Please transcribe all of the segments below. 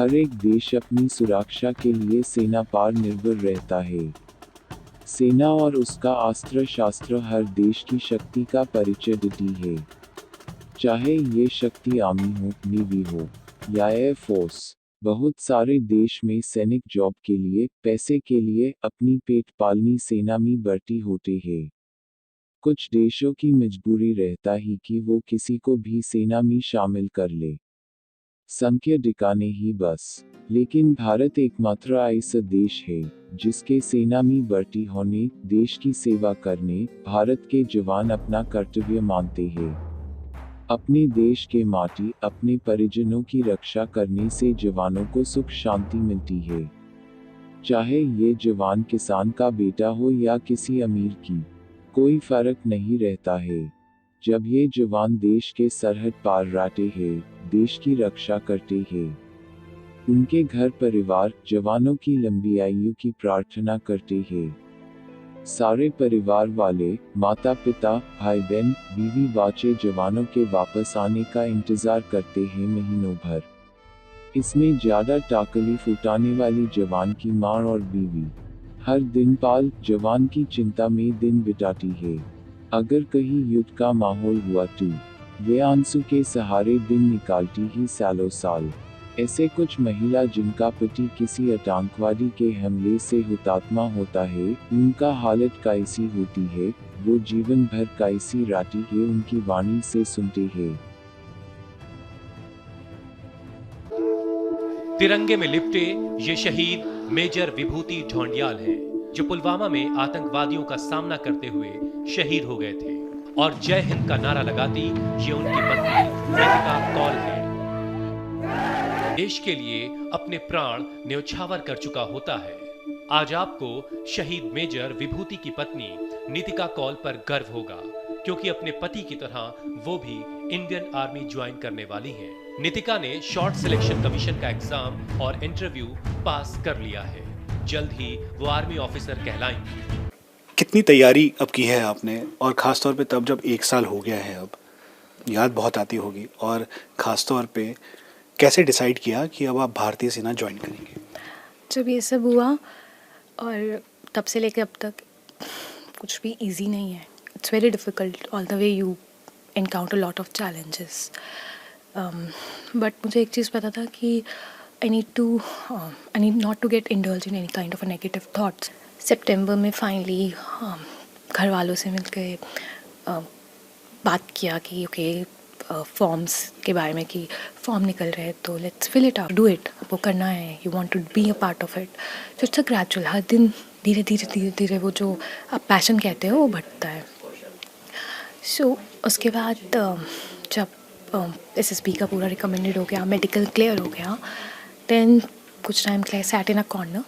हर एक देश अपनी सुरक्षा के लिए सेना पर निर्भर रहता है। सेना और उसका अस्त्र शस्त्र हर देश की शक्ति का परिचय देती है। चाहे ये शक्ति आर्मी हो, नेवी हो या एयर फोर्स। बहुत सारे देश में सैनिक जॉब के लिए, पैसे के लिए, अपनी पेट पालनी सेना में भर्ती होते हैं। कुछ देशों की मजबूरी रहता ही कि वो किसी को भी सेना में शामिल कर ले, संख्या दिखाने ही बस। लेकिन भारत एकमात्र ऐसा देश है जिसके सेना में भर्ती होने, देश की सेवा करने, भारत के जवान अपना कर्तव्य मानते हैं। अपने देश के माटी, अपने परिजनों की रक्षा करने से जवानों को सुख शांति मिलती है। चाहे ये जवान किसान का बेटा हो या किसी अमीर की, कोई फर्क नहीं रहता है। जब ये जवान देश के सरहद पार रहते हैं, देश की रक्षा करते हैं, उनके घर परिवार, जवानों की लंबी आयु की प्रार्थना करते हैं। सारे परिवार वाले, माता पिता, भाई बहन, बीवी बच्चे जवानों के वापस आने का इंतजार करते हैं महीनों भर। इसमें ज्यादा तकलीफ उठाने वाली जवान की माँ और बीवी। हर दिन पाल जवान की चिंता में दिन बिताती है। अगर कहीं युद्ध का माहौल हुआ तो वे आंसू के सहारे दिन निकालती ही सालों साल। ऐसे कुछ महिला जिनका पति किसी आतंकवादी के हमले से हुतात्मा होता है, उनका हालत कैसी होती है, वो जीवन भर कैसी रहती है, उनकी वाणी से सुनते हैं। तिरंगे में लिपटे ये शहीद मेजर विभूति ढोंडियाल हैं, जो पुलवामा में आतंकवादियों का सामना करते हुए शहीद हो गए थे। और जय हिंद का नारा लगाती ये उनकी पत्नी नितिका कौल है। देश के लिए अपने प्राण न्यौछावर कर चुका होता है। आज आपको शहीद मेजर विभूति की पत्नी नितिका कौल पर गर्व होगा, क्योंकि अपने पति की तरह वो भी इंडियन आर्मी ज्वाइन करने वाली हैं। नितिका ने शॉर्ट सिलेक्शन कमीशन का एग्जाम और इंटरव्यू पास कर लिया है। जल्द ही वो आर्मी ऑफिसर कहलाएंगी। कितनी तैयारी अब की है आपने, और ख़ास तौर पे तब जब 1 साल हो गया है, अब याद बहुत आती होगी, और ख़ास तौर पे कैसे डिसाइड किया कि अब आप भारतीय सेना ज्वाइन करेंगे? जब ये सब हुआ और तब से लेकर अब तक कुछ भी इजी नहीं है। It's very difficult all the way you encounter lot of challenges. But मुझे एक चीज़ पता था कि I need not to get indulge in any kind of negative thoughts. सितंबर में फाइनली घर वालों से मिल के बात किया कि ओके फॉर्म्स के बारे में, कि फॉर्म निकल रहे हैं तो let's fill it out, do it, वो करना है, you want to be a part of it. तो इट्स अ ग्रेजुअल, हर दिन धीरे धीरे वो जो आप पैशन कहते हो वो बढ़ता है। सो उसके बाद जब SSB का पूरा रिकमेंडेड हो गया, मेडिकल क्लियर हो गया, देन कुछ टाइम के लिए sat in a corner,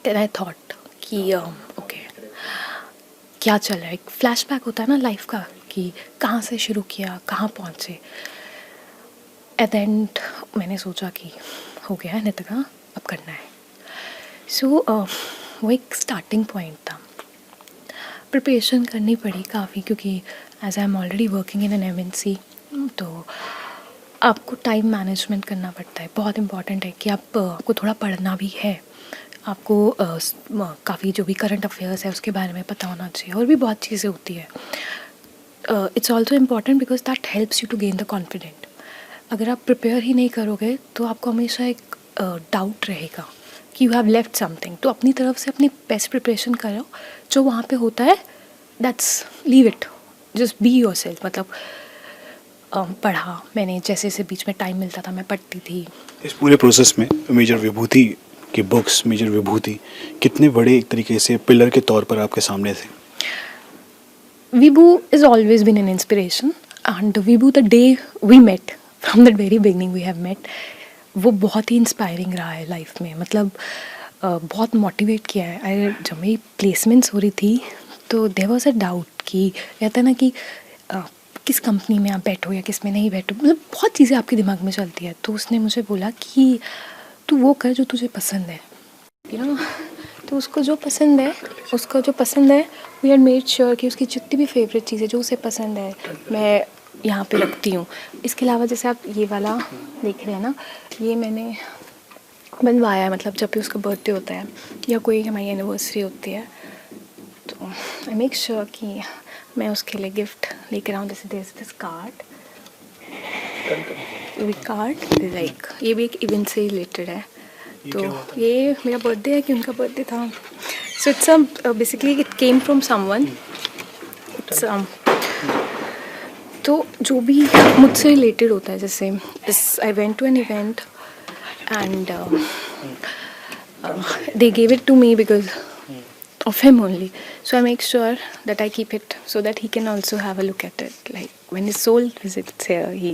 then I thought कि ओके क्या चल रहा है। एक फ्लैशबैक होता है ना लाइफ का, कि कहाँ से शुरू किया, कहाँ पहुँचे। एट द एंड मैंने सोचा कि हो गया है नितिका, अब करना है। सो वो एक स्टार्टिंग पॉइंट था। प्रिपरेशन करनी पड़ी काफ़ी, क्योंकि as I am already working in an MNC, तो आपको टाइम मैनेजमेंट करना पड़ता है। बहुत इम्पॉर्टेंट है कि आपको थोड़ा पढ़ना भी है, आपको काफ़ी जो भी करंट अफेयर्स है उसके बारे में पता होना चाहिए, और भी बहुत चीज़ें होती है। It's also important because that helps you to gain the confident. अगर आप प्रिपेयर ही नहीं करोगे तो आपको हमेशा एक डाउट रहेगा कि यू हैव लेफ्ट समथिंग। तो अपनी तरफ से अपनी बेस्ट प्रिपरेशन करो, जो वहाँ पे होता है that's leave it, just be yourself. मतलब पढ़ा मैंने, जैसे जैसे बीच में टाइम मिलता था मैं पढ़ती थी। इस पूरे प्रोसेस में मेजर विभूति की बुक्स, मेजर विभूति कितने बड़े एक तरीके से पिलर के तौर पर आपके सामने थे? Vibhu has always been an inspiration, and Vibhu, the day we met, from the very beginning we have met, वो बहुत ही इंस्पायरिंग रहा है लाइफ में। मतलब बहुत मोटिवेट किया है। जब मेरी प्लेसमेंट्स हो रही थी तो देयर वाज अ डाउट कि कहता है ना कि किस कंपनी में आप बैठो या किस में नहीं बैठो, मतलब बहुत चीज़ें आपके दिमाग में चलती है। तो उसने मुझे बोला कि तू वो कर जो तुझे पसंद है, यू नो। तो उसको जो पसंद है वी हैड मेड श्योर कि उसकी जितनी भी फेवरेट चीज़ें जो उसे पसंद है, मैं यहाँ पे रखती हूँ। इसके अलावा जैसे आप ये वाला देख रहे हैं ना, ये मैंने बनवाया है, मतलब जब भी उसका बर्थडे होता है या कोई हमारी एनिवर्सरी होती है तो आई मेक श्योर कि मैं उसके लिए गिफ्ट लेकर आऊँ। जैसे दिस कार्ड लाइक ये भी एक इवेंट से रिलेटेड है। तो ये मेरा बर्थडे है कि उनका बर्थडे था, so it's basically it came from someone. It's तो जो भी मुझसे रिलेटेड होता है, जैसे I went to an event and they gave it to me because of him only, so I make sure that I keep it so that he can also have a look at it, like when his soul visits here he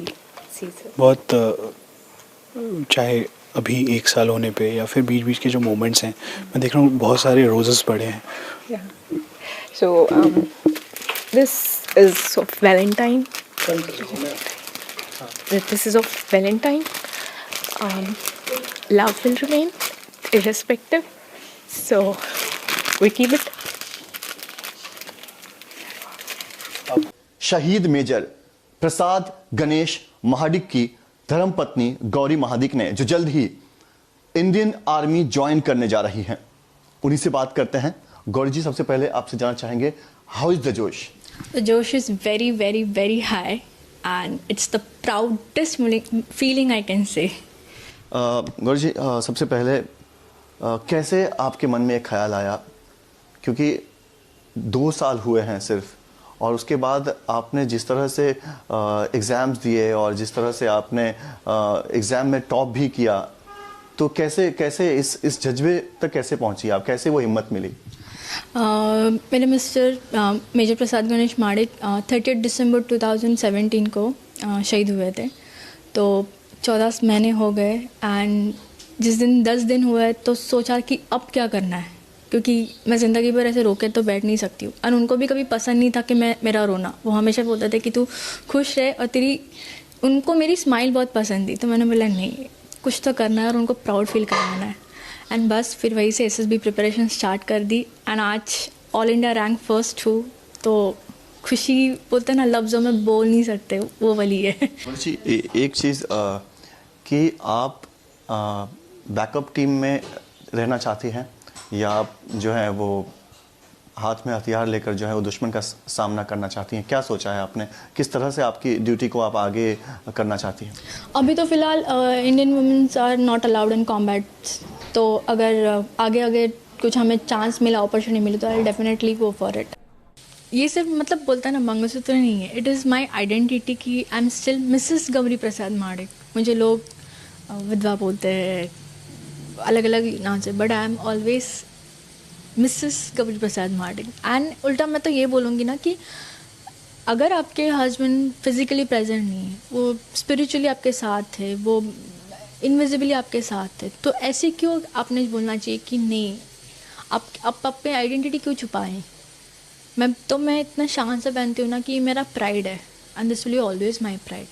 sees it. बहुत चाहे अभी 1 साल होने पे या फिर बीच बीच के जो मोमेंट्स हैं, मैं देख रहा हूँ बहुत सारे रोजेस पड़े हैं. Yeah, so this is of Valentine. This is of Valentine. Love will remain irrespective, so we keep it. शहीद मेजर प्रसाद गणेश महाडिक की धर्मपत्नी गौरी महाडिक ने जो जल्द ही इंडियन आर्मी ज्वाइन करने जा रही हैं, उन्हीं से बात करते हैं. गौरी जी, सबसे पहले आपसे जानना चाहेंगे, हाउ इज द जोश? The josh is very, very, very high, and it's the proudest feeling I can say. Gauri ji, सबसे पहले कैसे आपके मन में एक ख्याल आया, क्योंकि 2 साल हुए हैं सिर्फ, और उसके बाद आपने जिस तरह से एग्ज़ाम्स दिए और जिस तरह से आपने एग्ज़ाम में टॉप भी किया, तो कैसे इस जज्बे तक कैसे पहुंची आप, कैसे वो हिम्मत मिली? मेरे मिस्टर मेजर प्रसाद गणेश माडिक 30 दिसंबर 2017 को शहीद हुए थे. तो 14 महीने हो गए, एंड जिस दिन 10 दिन हुए तो सोचा कि अब क्या करना है, क्योंकि मैं ज़िंदगी भर ऐसे रोके तो बैठ नहीं सकती हूँ. और उनको भी कभी पसंद नहीं था कि मेरा रोना. वो हमेशा बोलते थे कि तू खुश रहे, और उनको मेरी स्माइल बहुत पसंद थी. तो मैंने बोला नहीं, कुछ तो करना है और उनको प्राउड फील करवाना है. एंड बस फिर वहीं से SSB प्रिपरेशन स्टार्ट कर दी, एंड आज ऑल इंडिया रैंक फर्स्ट हूँ. तो खुशी बोलते ना, लफ्ज़ों में बोल नहीं सकते, वो वाली है. जी, एक चीज़ कि आप बैकअप टीम में रहना चाहती हैं, या आप जो है वो हाथ में हथियार लेकर जो है वो दुश्मन का सामना करना चाहती हैं? क्या सोचा है आपने, किस तरह से आपकी ड्यूटी को आप आगे करना चाहती हैं? अभी तो फ़िलहाल Indian womens are not allowed in combats. तो अगर आगे कुछ हमें चांस मिला, अपॉर्चुनिटी मिली, तो I definitely go for it. ये सिर्फ मतलब बोलता है ना, मंगलसूत्र नहीं है. इट इज़ माई आइडेंटिटी कि I am still Mrs Gauri Prasad Madik. मुझे लोग विधवा बोलते हैं, अलग अलग नाम से, but I am always Mrs Gauri Prasad Madik. And उल्टा मैं तो ये बोलूँगी ना कि अगर आपके हस्बैंड फिज़िकली प्रेजेंट नहीं है, वो स्पिरिचुअली आपके साथ है, वो इनविजिबली आपके साथ है, तो ऐसे क्यों आपने बोलना चाहिए कि नहीं, आप अपनी आइडेंटिटी क्यों छुपाएं? मैं इतना शान से पहनती हूँ ना कि मेरा प्राइड है, and this will always my pride.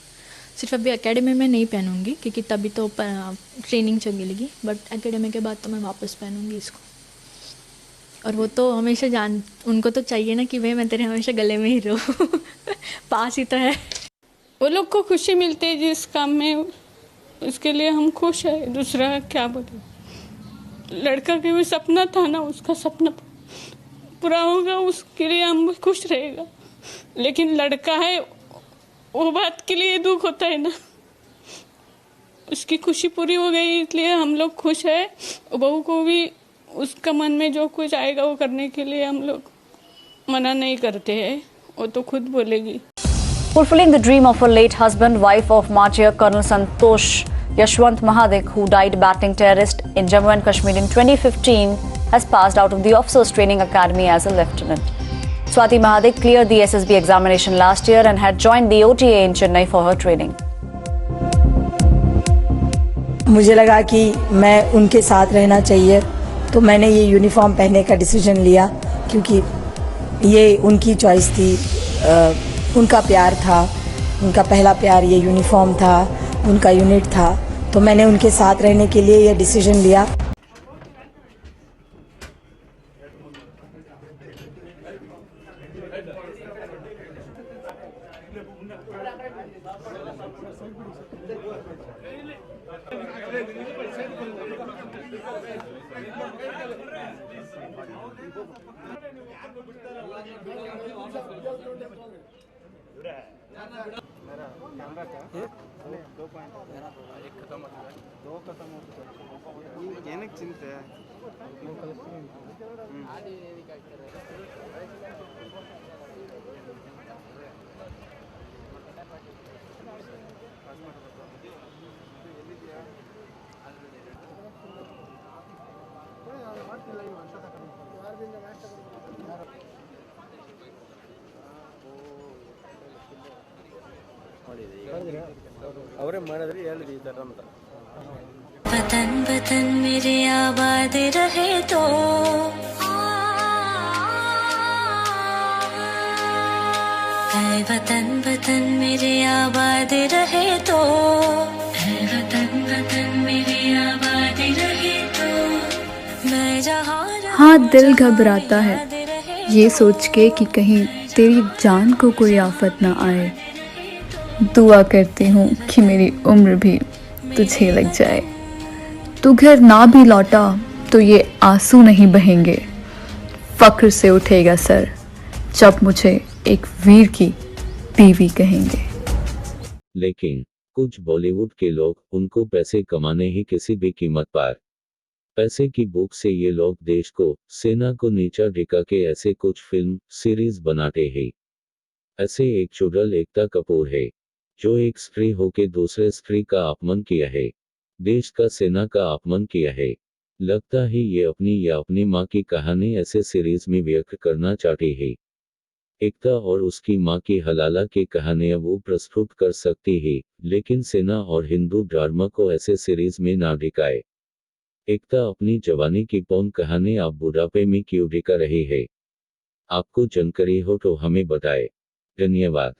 सिर्फ अभी एकेडमी में नहीं पहनूंगी, क्योंकि तभी तो ट्रेनिंग चलेगी, बट एकेडमी के बाद तो मैं वापस पहनूंगी इसको. और वो तो हमेशा उनको तो चाहिए ना कि भाई मैं तेरे हमेशा गले में ही रहूँ. पास ही तो है. वो लोग को खुशी मिलती है जिस काम में, उसके लिए हम खुश है. दूसरा क्या बोले, लड़का के भी सपना था ना, उसका सपना पूरा होगा, उसके लिए हम खुश रहेगा. लेकिन लड़का है, वो बात के लिए दुख होता है ना. उसकी खुशी पूरी हो गई, इसलिए हम लोग खुश है. बहू को भी उसका मन में जो कुछ आएगा वो करने के लिए हम लोग मना नहीं करते हैं, वो तो खुद बोलेगी. Fulfilling the dream of her late husband, wife of Martyr Colonel Santosh Yashwant Mahadik, who died battling terrorists in Jammu and Kashmir in 2015, has passed out of the Officers Training Academy as a lieutenant. Swati Mahadik cleared the SSB examination last year and had joined the OTA in Chennai for her training. मुझे लगा कि मैं उनके साथ रहना चाहिए, तो मैंने ये यूनिफॉर्म पहनने का डिसीजन लिया, क्योंकि ये उनकी चॉइस थी, उनका प्यार था, उनका पहला प्यार ये यूनिफॉर्म था, उनका यूनिट था. तो मैंने उनके साथ रहने के लिए ये डिसीजन लिया. ಏನಕ್ಕೆ ಚಿಂತೆ ಅವರೇ ಮಾಡಿದ್ರಿ ಹೇಳಿದ್ರಿ ಈ ಥರ ಅಂತ वतन वतन मेरे आबाद रहे तो है वतन वतन मेरे आबाद रहे तो है वतन वतन मेरे आबाद रहे तो मैं जहाँ हाँ दिल घबराता है ये सोच के कि कहीं तेरी जान को कोई आफत ना आए। दुआ करती हूँ कि मेरी उम्र भी तुझे लग जाए। तू घर ना भी लौटा तो ये आंसू नहीं बहेंगे। फक्र से उठेगा सर जब मुझे एक वीर की बीवी कहेंगे। लेकिन कुछ बॉलीवुड के लोग उनको पैसे कमाने ही किसी भी कीमत पर, पैसे की भूख से ये लोग देश को, सेना को नीचा दिखा के ऐसे कुछ फिल्म सीरीज बनाते हैं। ऐसे एक चुड़ैल एकता कपूर है जो एक स्त्री होके दूसरे स्त्री का अपमान किया है, देश का सेना का अपमान किया है। लगता है ये अपनी या अपनी माँ की कहानी ऐसे सीरीज में व्यक्त करना चाहते हैं। एकता और उसकी माँ की हलाला की कहानियां वो प्रस्तुत कर सकती है, लेकिन सेना और हिंदू ड्रामा को ऐसे सीरीज में ना दिखाए। एकता अपनी जवानी की पौन कहानी आप बुढ़ापे में क्यों दिखा रही है? आपको जानकारी हो तो हमें बताएं। धन्यवाद।